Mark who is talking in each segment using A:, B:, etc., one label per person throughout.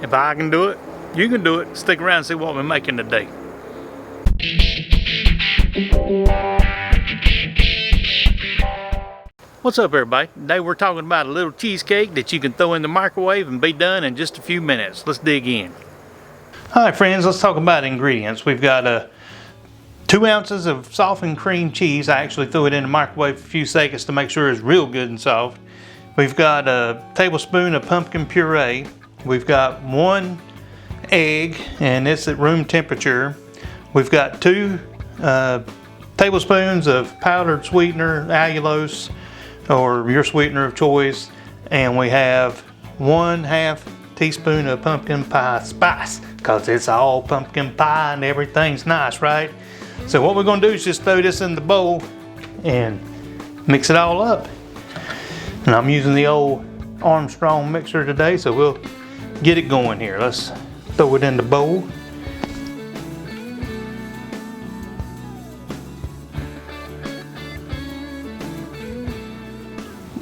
A: If I can do it, you can do it. Stick around and see what we're making today. What's up, everybody? Today we're talking about a little cheesecake that you can throw in the microwave and be done in just a few minutes. Let's dig in. All right, friends, let's talk about ingredients. We've got 2 ounces of softened cream cheese. I actually threw it in the microwave for a few seconds to make sure it's real good and soft. We've got a tablespoon of pumpkin puree. We've got 1 egg, and it's at room temperature. We've got 2 tablespoons of powdered sweetener, allulose, or your sweetener of choice, and we have 1/2 teaspoon of pumpkin pie spice, because it's all pumpkin pie and everything's nice, right? So what we're going to do is just throw this in the bowl and mix it all up. And I'm using the old Armstrong mixer today, so we'll get it going here. Let's throw it in the bowl.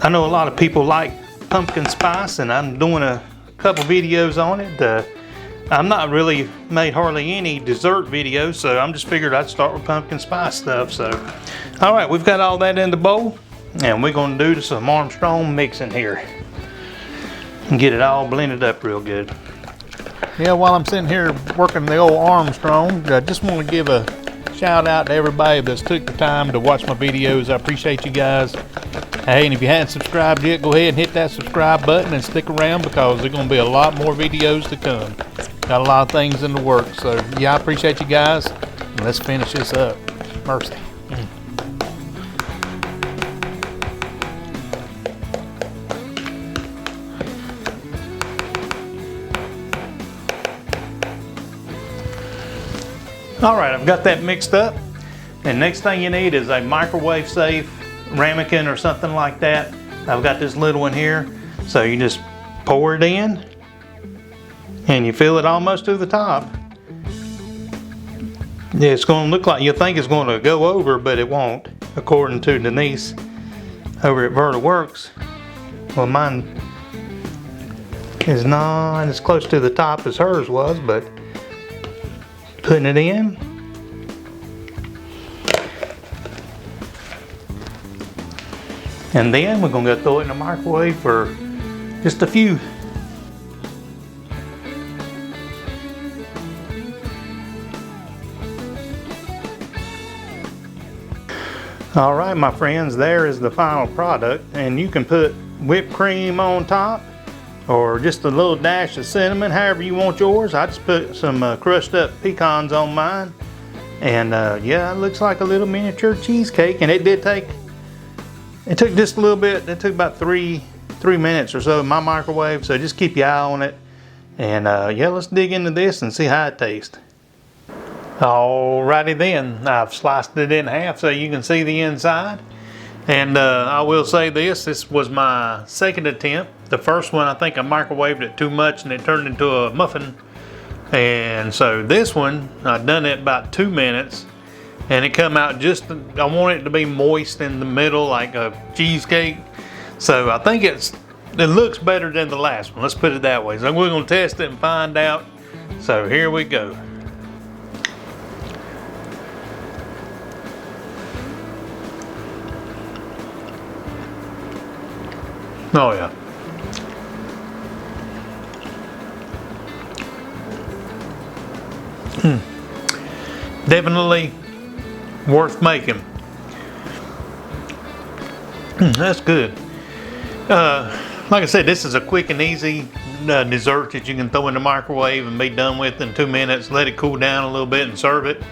A: I know a lot of people like pumpkin spice, and I'm doing a couple videos on it. I'm not really made hardly any dessert videos, so I'm just figured I'd start with pumpkin spice stuff. So, all right, we've got all that in the bowl, and we're going to do some Armstrong mixing here and get it all blended up real good.
B: Yeah, while I'm sitting here working the old Armstrong, I just want to give a shout out to everybody that's took the time to watch my videos. I appreciate you guys. Hey, and if you hadn't subscribed yet, go ahead and hit that subscribe button and stick around, because there's going to be a lot more videos to come. Got a lot of things in the works. So, yeah, I appreciate you guys. And let's finish this up. Mercy.
A: All right, I've got that mixed up. And next thing you need is a microwave safe ramekin or something like that. I've got this little one here. So you just pour it in and you fill it almost to the top. Yeah, it's going to look like you think it's going to go over, but it won't, according to Denise over at VertaWorks. Well, mine is not as close to the top as hers was, but putting it in. And then we're going to go throw it in the microwave for just a few. All right, my friends, there is the final product. And you can put whipped cream on top or just a little dash of cinnamon, however you want yours. I just put some crushed up pecans on mine. And yeah, it looks like a little miniature cheesecake. And it took just a little bit. It took about three minutes or so in my microwave. So just keep your eye on it. And yeah, let's dig into this and see how it tastes. Alrighty then, I've sliced it in half so you can see the inside. And I will say this was my second attempt. The first one, I think I microwaved it too much and it turned into a muffin. And so this one, I've done it about 2 minutes. And it come out just, I want it to be moist in the middle like a cheesecake. So I think it looks better than the last one. Let's put it that way. So we're going to test it and find out. So here we go. Oh yeah. Definitely worth making. That's good. Like I said, this is a quick and easy dessert that you can throw in the microwave and be done with in 2 minutes. Let it cool down a little bit and serve it.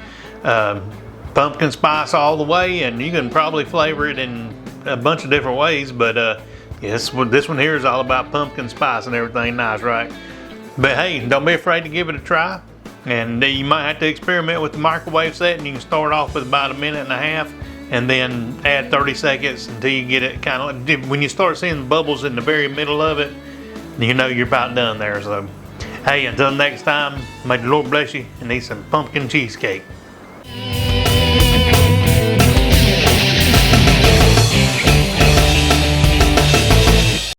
A: Pumpkin spice all the way, and you can probably flavor it in a bunch of different ways, but yes, this one here is all about pumpkin spice and everything nice, right? But hey, don't be afraid to give it a try. And you might have to experiment with the microwave setting. You can start off with about 1.5 minutes and then add 30 seconds until you get it kind of, when you start seeing the bubbles in the very middle of it, you know you're about done there. So hey, until next time, may the Lord bless you and eat some pumpkin cheesecake.